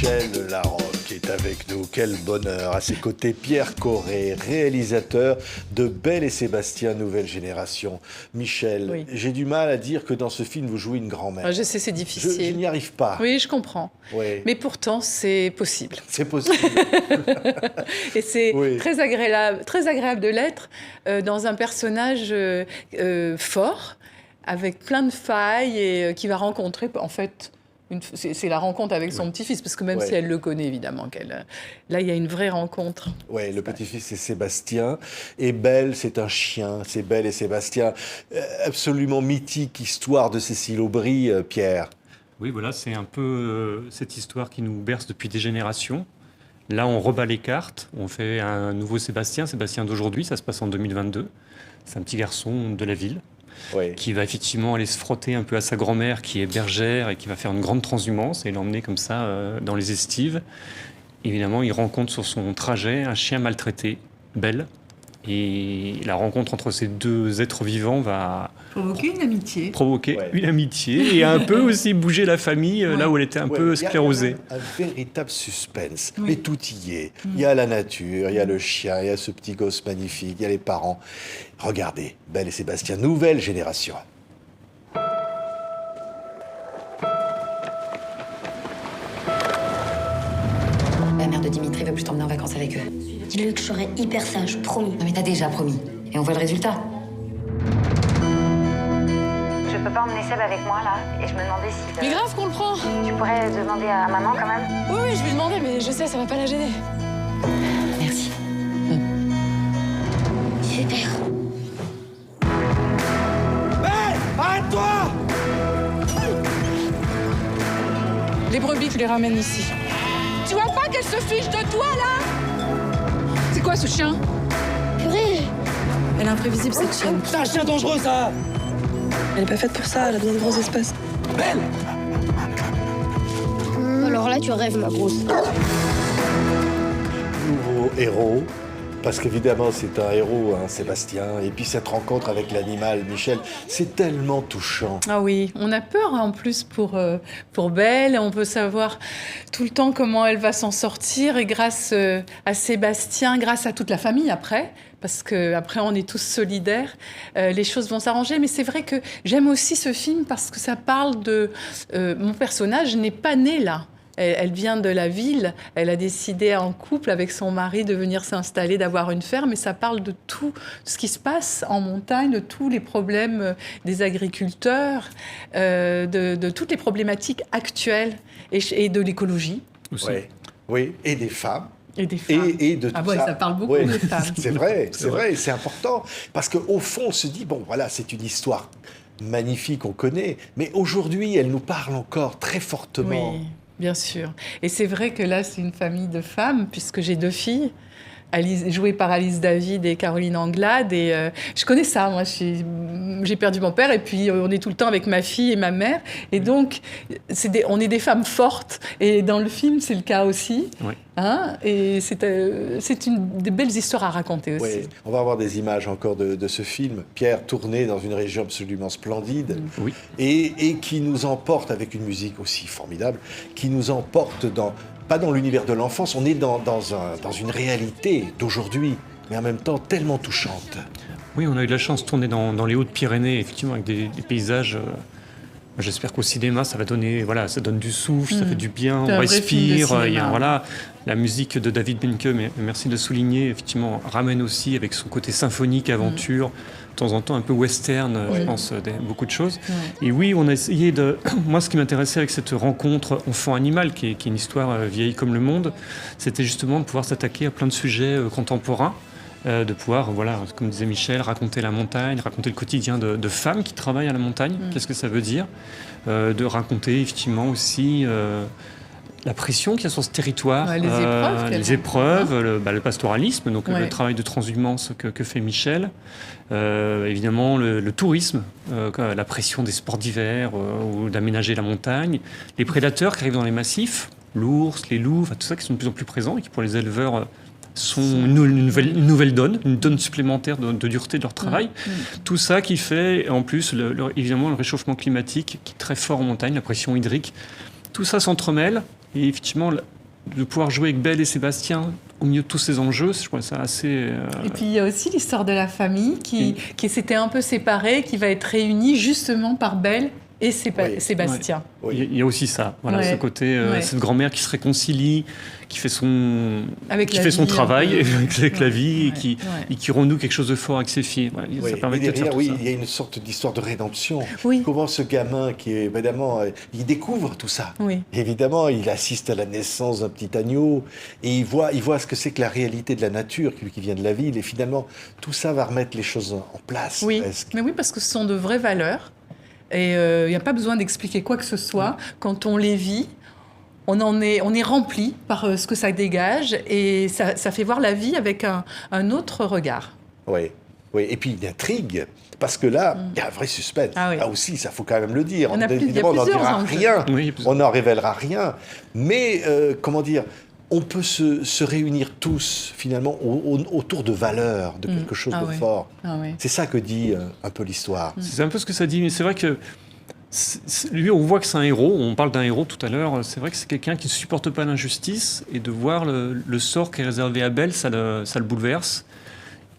Michel Larocque est avec nous. Quel bonheur. À ses côtés, Pierre Corré, réalisateur de Belle et Sébastien, nouvelle génération. Michel, Oui. j'ai du mal à dire que dans ce film, vous jouez une grand-mère. Ah, je sais, c'est difficile. Je n'y arrive pas. Oui, je comprends. Oui. Mais pourtant, c'est possible. C'est possible. Et c'est Oui. très agréable de l'être dans un personnage fort, avec plein de failles et qui va rencontrer, en fait, c'est la rencontre avec son petit-fils, parce que même si elle le connaît, évidemment, là, il y a une vraie rencontre. Oui, le petit-fils, c'est Sébastien. Et Belle, c'est un chien. C'est Belle et Sébastien. Absolument mythique histoire de Cécile Aubry, Pierre. Oui, voilà, c'est un peu cette histoire qui nous berce depuis des générations. Là, on rebat les cartes. On fait un nouveau Sébastien d'aujourd'hui. Ça se passe en 2022. C'est un petit garçon de la ville. Oui. Qui va effectivement aller se frotter un peu à sa grand-mère qui est bergère et qui va faire une grande transhumance et l'emmener comme ça dans les estives. Évidemment, il rencontre sur son trajet un chien maltraité, Belle. Et la rencontre entre ces deux êtres vivants va provoquer une amitié. Une amitié et un peu aussi bouger la famille là où elle était un peu sclérosée. Il y a un véritable suspense, mais tout y est. Il y a la nature, il y a le chien, il y a ce petit gosse magnifique, il y a les parents. Regardez, Belle et Sébastien, nouvelle génération. La mère de Dimitri veut plus t'emmener en vacances avec eux. Dis-lui que je serai hyper sage, promis. Non mais t'as déjà promis. Et on voit le résultat. Je peux pas emmener Seb avec moi, là, et je me demandais si... Mais grave qu'on le prend. Tu pourrais demander à maman, quand même? Oui, je vais demander, mais je sais, ça va pas la gêner. Merci. Super. Arrête-toi! Les brebis, tu les ramènes ici. Tu vois pas qu'elle se fiche de toi, là? C'est quoi, ce chien? Purée. Elle est imprévisible, cette chienne. C'est un chien dangereux, ça! Elle est pas faite pour ça, elle a besoin de grands espaces. Belle! Alors là, tu rêves, ma grosse. Nouveau héros, parce qu'évidemment c'est un héros, hein, Sébastien, et puis cette rencontre avec l'animal, Michel, c'est tellement touchant. Ah oui, on a peur en plus pour Belle, on veut savoir tout le temps comment elle va s'en sortir, et grâce à Sébastien, grâce à toute la famille après, parce qu'après on est tous solidaires, les choses vont s'arranger. Mais c'est vrai que j'aime aussi ce film parce que ça parle de... mon personnage n'est pas né là. Elle vient de la ville, elle a décidé en couple avec son mari de venir s'installer, d'avoir une ferme, et ça parle de tout ce qui se passe en montagne, de tous les problèmes des agriculteurs, de toutes les problématiques actuelles et de l'écologie. Aussi. Ouais. Oui, et des femmes. Et des femmes. Et de tout ah ouais, ça parle beaucoup Ouais. des femmes. C'est vrai, c'est important. Parce qu'au fond, on se dit, bon, voilà, c'est une histoire magnifique, on connaît, mais aujourd'hui, elle nous parle encore très fortement. Oui, bien sûr. Et c'est vrai que là, c'est une famille de femmes, puisque j'ai 2 filles, jouées par Alice David et Caroline Anglade. Et je connais ça, moi. J'ai perdu mon père, et puis on est tout le temps avec ma fille et ma mère. Et donc, on est des femmes fortes. Et dans le film, c'est le cas aussi. Oui. Hein, et c'est des belles histoires à raconter aussi. Oui, on va avoir des images encore de ce film. Pierre, tourné dans une région absolument splendide, Oui. et qui nous emporte avec une musique aussi formidable, qui nous emporte pas dans l'univers de l'enfance, on est dans une réalité d'aujourd'hui, mais en même temps tellement touchante. Oui, on a eu de la chance de tourner dans les Hautes-Pyrénées, effectivement, avec des paysages. J'espère qu'au cinéma, ça va donner, ça donne du souffle, ça fait du bien, C'est on un vrai film de respire. cinéma. Il y a, la musique de David Benke, mais merci de le souligner, effectivement, ramène aussi avec son côté symphonique, aventure, de temps en temps un peu western, je pense, beaucoup de choses. Et oui, on a essayé de... Moi, ce qui m'intéressait avec cette rencontre enfant-animal, qui est une histoire vieille comme le monde, c'était justement de pouvoir s'attaquer à plein de sujets contemporains. De pouvoir, comme disait Michel, raconter la montagne, raconter le quotidien de femmes qui travaillent à la montagne, qu'est-ce que ça veut dire, de raconter effectivement aussi la pression qu'il y a sur ce territoire, les épreuves, le pastoralisme, donc le travail de transhumance que fait Michel, évidemment le tourisme, la pression des sports d'hiver ou d'aménager la montagne, les prédateurs qui arrivent dans les massifs, l'ours, les loups, tout ça qui sont de plus en plus présents et qui pour les éleveurs sont une nouvelle donne, une donne supplémentaire de dureté de leur travail. Tout ça qui fait, en plus, évidemment, le réchauffement climatique qui est très fort en montagne, la pression hydrique, tout ça s'entremêle. Et effectivement, de pouvoir jouer avec Belle et Sébastien au milieu de tous ces enjeux, je trouve ça assez... Et puis il y a aussi l'histoire de la famille qui s'était un peu séparée, qui va être réunie justement par Belle et Sébastien. Oui. Il y a aussi ça, voilà, Ouais. ce côté, Ouais. cette grand-mère qui se réconcilie, qui fait son, Avec qui la fait son vie, travail un peu. avec la vie Ouais. et qui renoue quelque chose de fort avec ses filles. Voilà, Oui, ça permet et de faire derrière, tout oui, ça. il y a une sorte d'histoire de rédemption. Oui. Comment ce gamin qui est, évidemment, il découvre tout ça. Oui. Évidemment, il assiste à la naissance d'un petit agneau et il voit ce que c'est que la réalité de la nature, lui qui vient de la ville. Et finalement, tout ça va remettre les choses en place. Oui, presque. mais oui, parce que ce sont de vraies valeurs. Et il n'y a pas besoin d'expliquer quoi que ce soit. Quand on les vit, on est rempli par ce que ça dégage et ça fait voir la vie avec un autre regard. Oui, oui. Et puis, il intrigue. Parce que là, il y a un vrai suspense. Ah oui. Là aussi, ça faut quand même le dire. Il y a Évidemment, on n'en plusieurs dira enjeux. rien. Oui, On n'en révélera rien. Mais, comment dire, on peut se réunir tous, finalement, autour de valeurs, de quelque chose Ah de oui. fort. Ah oui. C'est ça que dit un peu l'histoire. C'est un peu ce que ça dit, mais c'est vrai que lui, on voit que c'est un héros. On parle d'un héros tout à l'heure. C'est vrai que c'est quelqu'un qui ne supporte pas l'injustice et de voir le sort qui est réservé à Belle, ça le bouleverse.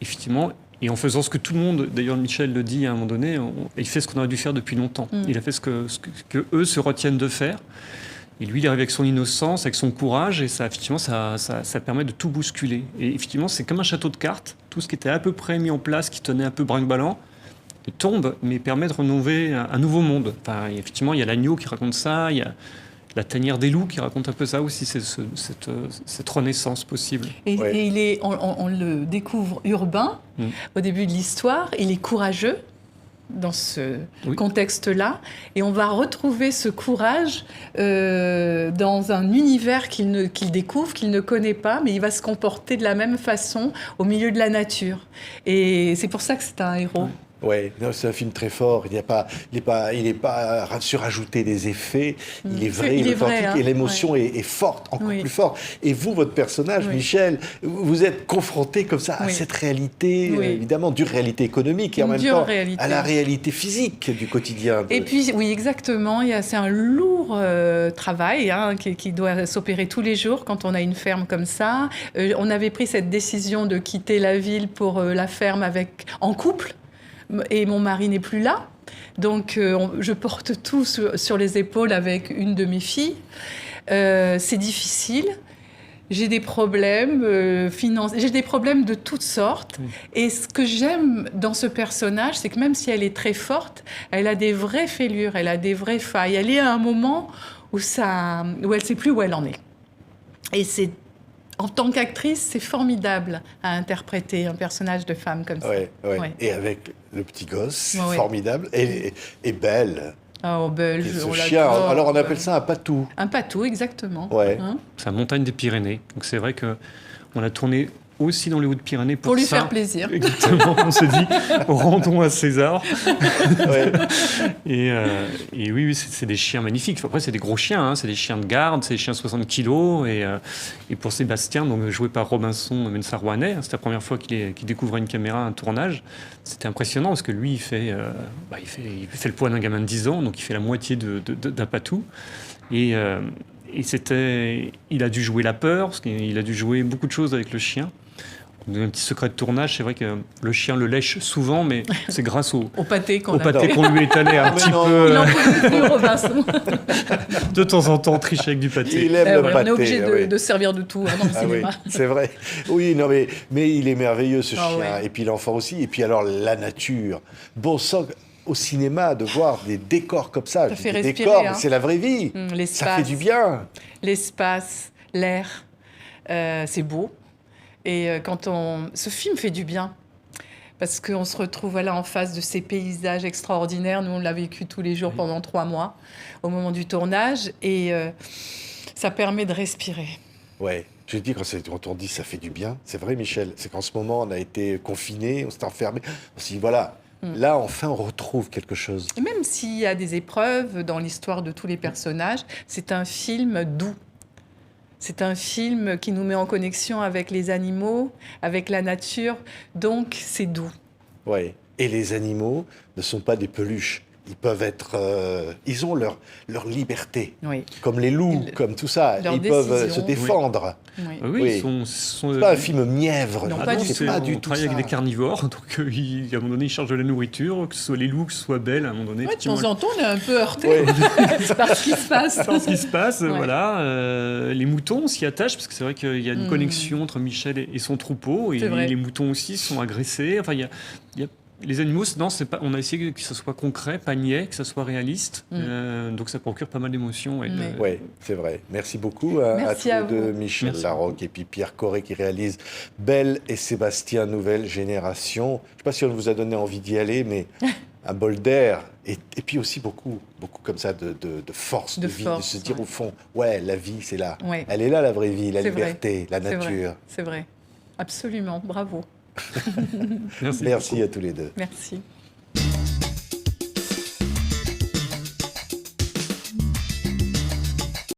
Effectivement. Et en faisant ce que tout le monde, d'ailleurs Michel le dit à un moment donné, il fait ce qu'on aurait dû faire depuis longtemps. Il a fait ce que eux se retiennent de faire. Et lui, il arrive avec son innocence, avec son courage, et ça, effectivement, ça permet de tout bousculer. Et effectivement, c'est comme un château de cartes. Tout ce qui était à peu près mis en place, qui tenait un peu brinque-ballant, il tombe, mais permet de renouveler un nouveau monde. Enfin, effectivement, il y a l'agneau qui raconte ça, il y a la tanière des loups qui raconte un peu ça aussi, cette renaissance possible. Et, Ouais. et on le découvre urbain au début de l'histoire. Il est courageux dans ce Oui. contexte-là. Et on va retrouver ce courage dans un univers qu'il découvre, qu'il ne connaît pas, mais il va se comporter de la même façon au milieu de la nature. Et c'est pour ça que c'est un héros. Ouais, non, c'est un film très fort. Il n'est pas surajouté des effets. Il est vrai, Il il est est vrai, authentique, hein. et l'émotion est forte, encore Oui. plus forte. Et vous, votre personnage, Oui. Michel, vous êtes confronté comme ça à Oui. cette réalité, Oui. Évidemment, dure réalité économique et en Une même dure temps réalité. à la réalité physique du quotidien. Et puis, oui, exactement. C'est un lourd travail qui doit s'opérer tous les jours quand on a une ferme comme ça. On avait pris cette décision de quitter la ville pour la ferme en couple. Et mon mari n'est plus là. Donc, je porte tout sur les épaules avec une de mes filles. C'est difficile. J'ai des problèmes financiers, j'ai des problèmes de toutes sortes. Oui. Et ce que j'aime dans ce personnage, c'est que même si elle est très forte, elle a des vraies fêlures, elle a des vraies failles. Elle est à un moment où elle ne sait plus où elle en est. Et en tant qu'actrice, c'est formidable à interpréter un personnage de femme comme ça. Ouais. Ouais. Et avec le petit gosse, Ouais. formidable, et Belle, Oh, Belle, et ce on chien. l'adore. Alors on appelle ça un patou. Un patou, exactement. Ouais. Hein, C'est la montagne des Pyrénées. Donc c'est vrai qu'on a tourné aussi dans les Hautes-Pyrénées pour lui ça. faire plaisir. Exactement, on se dit, rendons à César. Ouais. Et oui, c'est des chiens magnifiques. Après, c'est des gros chiens, hein. C'est des chiens de garde, c'est des chiens de 60 kilos. Et pour Sébastien, donc, joué par Robinson Mensah-Rouanet, c'est la première fois qu'il découvre une caméra, un tournage. C'était impressionnant parce que lui, il fait le poids d'un gamin de 10 ans, donc il fait la moitié d'un patou. Et il a dû jouer la peur, parce qu'il a dû jouer beaucoup de choses avec le chien. Un petit secret de tournage, c'est vrai que le chien le lèche souvent, mais c'est grâce au pâté qu'on pâté adore. qu'on lui étalait un Mais petit non, peu Il en peut plus, Robinson. de temps en temps, tricher avec du pâté. Il aime le On pâté. est obligé ouais. de servir de tout dans le Ah oui, cinéma. c'est vrai. Oui, non, mais il est merveilleux, ce Ah chien. ouais. Et puis l'enfant aussi. Et puis alors, la nature. Bon sang, au cinéma, de voir des décors comme ça. Ça Je fait dis des respirer, décors, hein. mais c'est la vraie vie. Ça L'espace. fait du bien. L'espace, l'air, c'est beau. Et ce film fait du bien. Parce qu'on se retrouve en face de ces paysages extraordinaires. Nous, on l'a vécu tous les jours pendant 3 mois, au moment du tournage. Et ça permet de respirer. Ouais. Je dis, quand on dit ça fait du bien, c'est vrai, Michel. C'est qu'en ce moment, on a été confinés, on s'est enfermés. On s'est dit, voilà, là, enfin, on retrouve quelque chose. Et même s'il y a des épreuves dans l'histoire de tous les personnages, c'est un film doux. C'est un film qui nous met en connexion avec les animaux, avec la nature. Donc, c'est doux. Ouais. Et les animaux ne sont pas des peluches. Ils peuvent être... ils ont leur liberté. Oui. Comme les loups, comme tout ça. Leur Ils peuvent décision. se défendre. Oui. Oui, Oui. ils sont C'est pas un film mièvre. Non, là. pas du C'est tout. pas on du tout travaille ça. avec des carnivores, donc à un moment donné, ils chargent de la nourriture, que ce soit les loups, que ce soit Belle, à un moment donné. Ouais, de effectivement, temps en temps, on est un peu heurté Ouais. par ce qui se passe. par ce qui se passe, Ouais. voilà. Les moutons s'y attachent, parce que c'est vrai qu'il y a une connexion entre Michel et son troupeau, et C'est vrai. les moutons aussi sont agressés. Enfin, il y a les animaux, non, c'est pas. On a essayé que ce soit concret, pas niais, que ça soit réaliste. Donc ça procure pas mal d'émotions. Et de- Mais- Oui, c'est vrai. Merci beaucoup à Merci tous à les deux, vous. Michel Merci. Larocque et puis Pierre Corré qui réalise Belle et Sébastien, nouvelle génération. Je ne sais pas si on vous a donné envie d'y aller, mais un bol d'air et puis aussi beaucoup comme ça de force, de vie, force, de se dire ouais. au fond, ouais, la vie, c'est là. Ouais. Elle est là, la vraie vie, la C'est vrai. liberté, la C'est vrai. nature. C'est vrai. Absolument. Bravo. Merci. Merci à tous les deux. Merci.